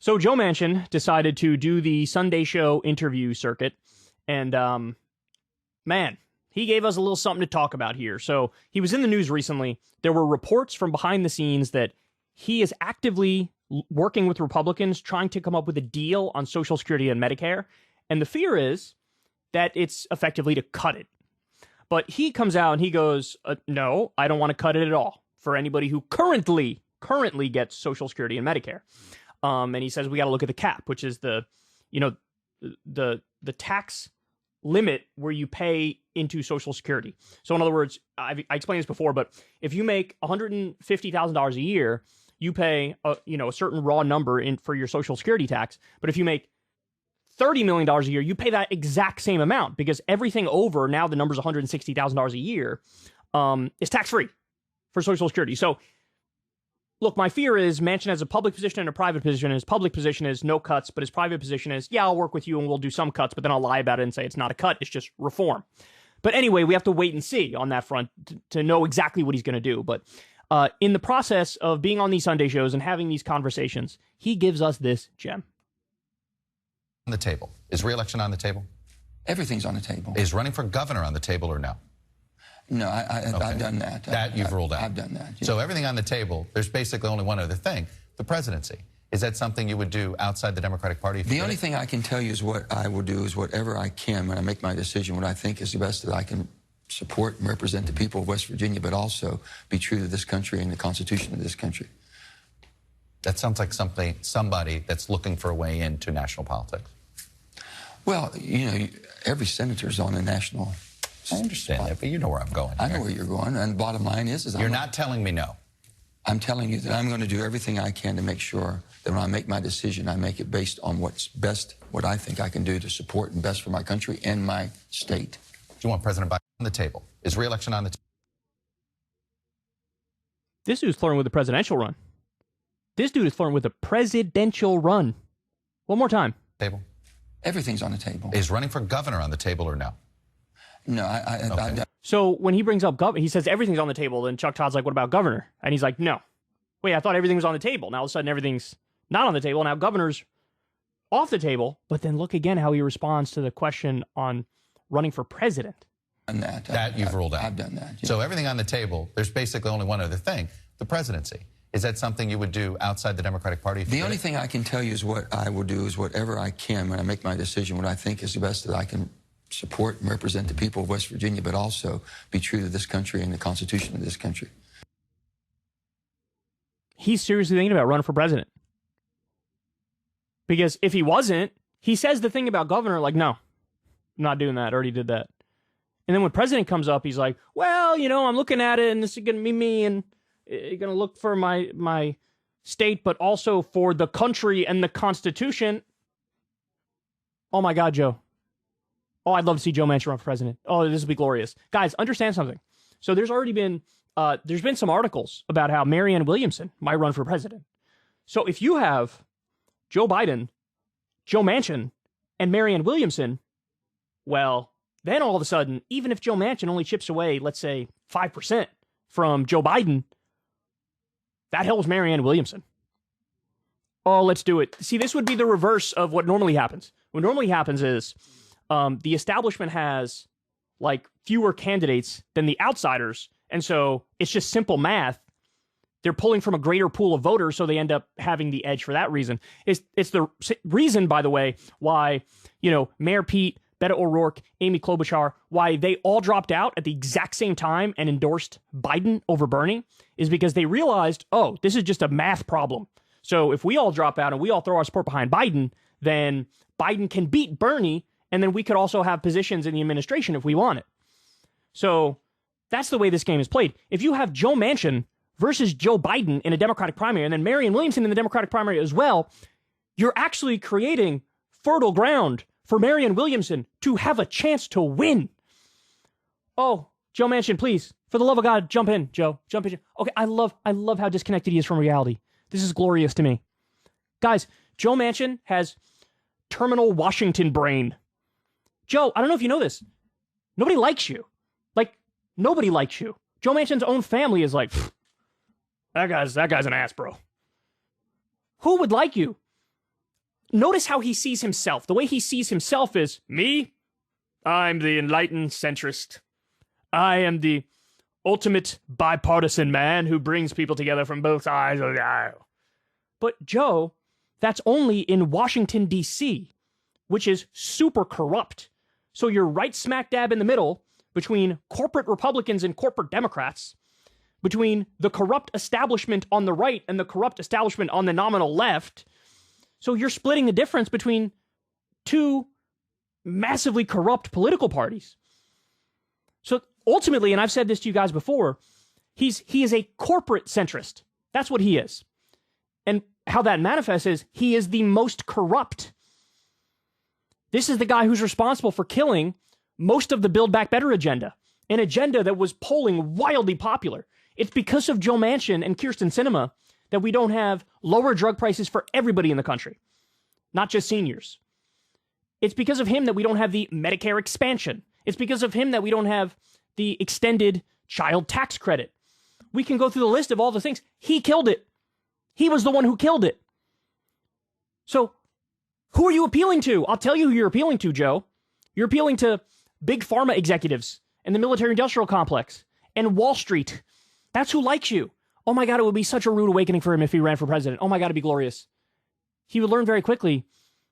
So Joe Manchin decided to do the Sunday show interview circuit, and man, he gave us a little something to talk about here. So he was in the news recently. There were reports from behind the scenes that he is actively working with Republicans trying to come up with a deal on Social Security and Medicare, and the fear is that it's effectively to cut it. But he comes out and he goes, no, I don't want to cut it at all for anybody who currently gets Social Security and Medicare. And he says we got to look at the cap, which is the tax limit where you pay into Social Security. So in other words, I explained this before, but if you make $150,000 a year, you pay a certain raw number for your Social Security tax. But if you make $30 million a year, you pay that exact same amount, because everything over, now the number's $160,000 a year, is tax-free for Social Security. So look, my fear is Manchin has a public position and a private position. His public position is no cuts, but his private position is, yeah, I'll work with you and we'll do some cuts, but then I'll lie about it and say it's not a cut, it's just reform. But anyway, we have to wait and see on that front to know exactly what he's going to do. But in the process of being on these Sunday shows and having these conversations, he gives us this gem. On the table. Is re-election on the table? Everything's on the table. Is running for governor on the table or no? No, I've done that. That you've ruled out. I've done that. Yeah. So everything on the table, there's basically only one other thing, the presidency. Is that something you would do outside the Democratic Party? The only thing I can tell you is what I will do is whatever I can when I make my decision, what I think is the best that I can support and represent the people of West Virginia, but also be true to this country and the Constitution of this country. That sounds like somebody that's looking for a way into national politics. Well, every senator's on a national. I understand that, but you know where I'm going. I know where you're going, and the bottom line is you're not telling me no. I'm telling you that I'm going to do everything I can to make sure that when I make my decision, I make it based on what's best, what I think I can do to support and best for my country and my state. Do you want President Biden on the table? Is re-election on the table? This dude's flirting with the presidential run. This dude is flirting with a presidential run. One more time. Table. Everything's on the table. Is running for governor on the table or no? No, okay. So when he brings up governor, he says everything's on the table. And Chuck Todd's like, what about governor? And he's like, no. Wait, I thought everything was on the table. Now all of a sudden everything's not on the table. Now governor's off the table. But then look again how he responds to the question on running for president. That you've ruled out. I've done that. Yeah. So everything on the table, there's basically only one other thing, the presidency. Is that something you would do outside the Democratic Party? The only thing I can tell you is what I will do is whatever I can when I make my decision, what I think is the best that I can support and represent the people of West Virginia, but also be true to this country and the Constitution of this country. He's seriously thinking about running for president. Because if he wasn't, he says the thing about governor, like, no, I'm not doing that. I already did that. And then when president comes up, he's like, well, I'm looking at it and this is going to be me and you're going to look for my state, but also for the country and the Constitution. Oh my God, Joe. Oh, I'd love to see Joe Manchin run for president. Oh, this would be glorious. Guys, understand something. So there's already been, some articles about how Marianne Williamson might run for president. So if you have Joe Biden, Joe Manchin, and Marianne Williamson, well, then all of a sudden, even if Joe Manchin only chips away, let's say 5% from Joe Biden, that helps Marianne Williamson. Oh, let's do it. See, this would be the reverse of what normally happens. What normally happens is the establishment has fewer candidates than the outsiders. And so it's just simple math. They're pulling from a greater pool of voters, so they end up having the edge for that reason. It's the reason, by the way, why, Mayor Pete, Beto O'Rourke, Amy Klobuchar, why they all dropped out at the exact same time and endorsed Biden over Bernie is because they realized, oh, this is just a math problem. So if we all drop out and we all throw our support behind Biden, then Biden can beat Bernie, and then we could also have positions in the administration if we want it. So that's the way this game is played. If you have Joe Manchin versus Joe Biden in a Democratic primary, and then Marianne Williamson in the Democratic primary as well, you're actually creating fertile ground for Marianne Williamson to have a chance to win. Oh, Joe Manchin, please, for the love of God, jump in, Joe. Jump in. Okay, I love how disconnected he is from reality. This is glorious to me. Guys, Joe Manchin has terminal Washington brain. Joe, I don't know if you know this. Nobody likes you. Nobody likes you. Joe Manchin's own family is like, that guy's an ass, bro. Who would like you? notice how he sees himself. The way he sees himself is, me? I'm the enlightened centrist. I am the ultimate bipartisan man who brings people together from both sides of the aisle. But Joe, that's only in Washington, D.C., which is super corrupt. So you're right smack dab in the middle between corporate Republicans and corporate Democrats, between the corrupt establishment on the right and the corrupt establishment on the nominal left. So you're splitting the difference between two massively corrupt political parties. So ultimately, and I've said this to you guys before, he is a corporate centrist. That's what he is. And how that manifests is he is the most corrupt. This is the guy who's responsible for killing most of the Build Back Better agenda, an agenda that was polling wildly popular. It's because of Joe Manchin and Kyrsten Sinema that we don't have lower drug prices for everybody in the country, not just seniors. It's because of him that we don't have the Medicare expansion. It's because of him that we don't have the extended child tax credit. We can go through the list of all the things. He killed it. He was the one who killed it. So who are you appealing to? I'll tell you who you're appealing to, Joe. You're appealing to big pharma executives and the military-industrial complex and Wall Street. That's who likes you. Oh my God, it would be such a rude awakening for him if he ran for president. Oh my God, it'd be glorious. He would learn very quickly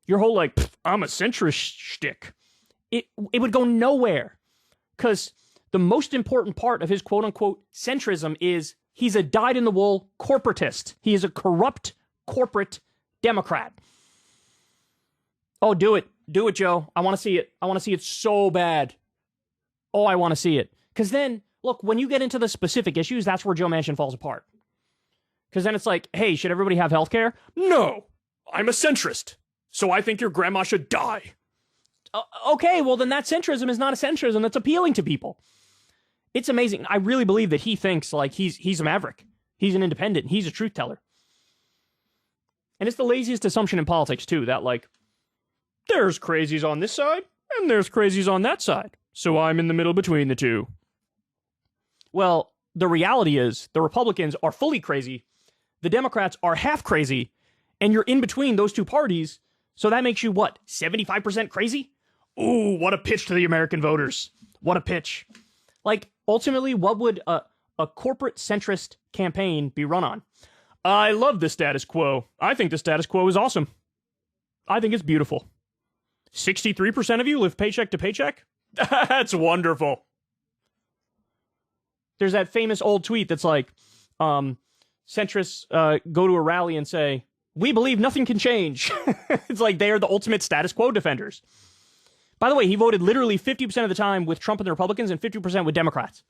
your whole, like, I'm a centrist shtick. It would go nowhere. Because the most important part of his quote-unquote centrism is he's a dyed-in-the-wool corporatist. He is a corrupt corporate Democrat. Oh, do it. Do it, Joe. I want to see it. I want to see it so bad. Oh, I want to see it. Because then, look, when you get into the specific issues, that's where Joe Manchin falls apart. Because then it's like, hey, should everybody have health care? No, I'm a centrist. So I think your grandma should die. Okay, well, then that centrism is not a centrism that's appealing to people. It's amazing. I really believe that he thinks like he's a maverick. He's an independent. He's a truth teller. And it's the laziest assumption in politics, too, that, like, there's crazies on this side, and there's crazies on that side. So I'm in the middle between the two. Well, the reality is the Republicans are fully crazy, the Democrats are half crazy, and you're in between those two parties, so that makes you, what, 75% crazy? Ooh, what a pitch to the American voters. What a pitch. Like, ultimately, what would a corporate centrist campaign be run on? I love the status quo. I think the status quo is awesome. I think it's beautiful. 63% of you live paycheck to paycheck? That's wonderful. There's that famous old tweet that's like, centrists go to a rally and say, we believe nothing can change. It's like they are the ultimate status quo defenders. By the way, he voted literally 50% of the time with Trump and the Republicans and 50% with Democrats.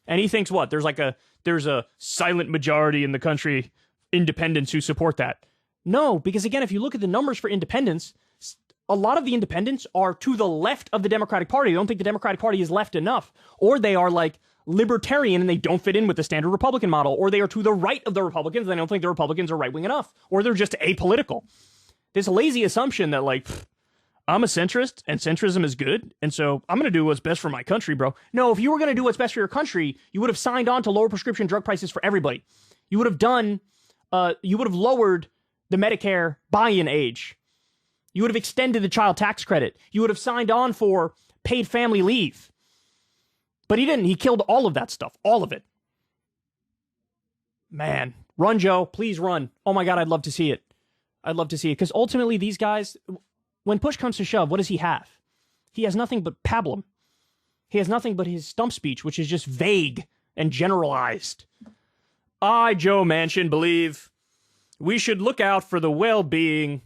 And he thinks what? There's a silent majority in the country, independents who support that. No, because again, if you look at the numbers for independents, a lot of the independents are to the left of the Democratic Party. They don't think the Democratic Party is left enough. Or they are like libertarian and they don't fit in with the standard Republican model. Or they are to the right of the Republicans and they don't think the Republicans are right-wing enough. Or they're just apolitical. This lazy assumption that like, I'm a centrist and centrism is good. And so I'm going to do what's best for my country, bro. No, if you were going to do what's best for your country, you would have signed on to lower prescription drug prices for everybody. You would have lowered the Medicare buy-in age. You would have extended the child tax credit. You would have signed on for paid family leave. But he didn't. He killed all of that stuff. All of it. Man. Run, Joe. Please run. Oh my God, I'd love to see it. I'd love to see it. Because ultimately, these guys, when push comes to shove, what does he have? He has nothing but pablum. He has nothing but his stump speech, which is just vague and generalized. I, Joe Manchin, believe we should look out for the well-being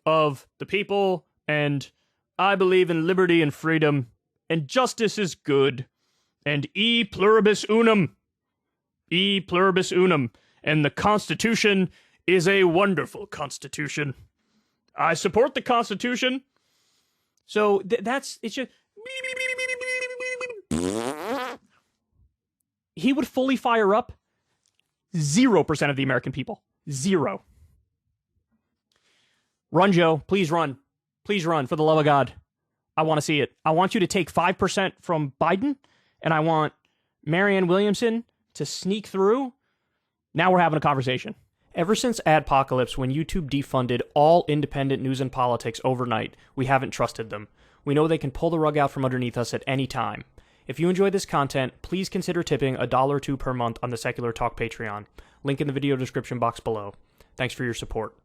of the people, and I believe in liberty and freedom, and justice is good, and e pluribus unum, and the Constitution is a wonderful Constitution. I support the Constitution, so it's just... He would fully fire up 0% of the American people. 0. Run, Joe. Please run. Please run, for the love of God. I want to see it. I want you to take 5% from Biden, and I want Marianne Williamson to sneak through. Now we're having a conversation. Ever since Adpocalypse, when YouTube defunded all independent news and politics overnight, we haven't trusted them. We know they can pull the rug out from underneath us at any time. If you enjoy this content, please consider tipping $1 or $2 per month on the Secular Talk Patreon. Link in the video description box below. Thanks for your support.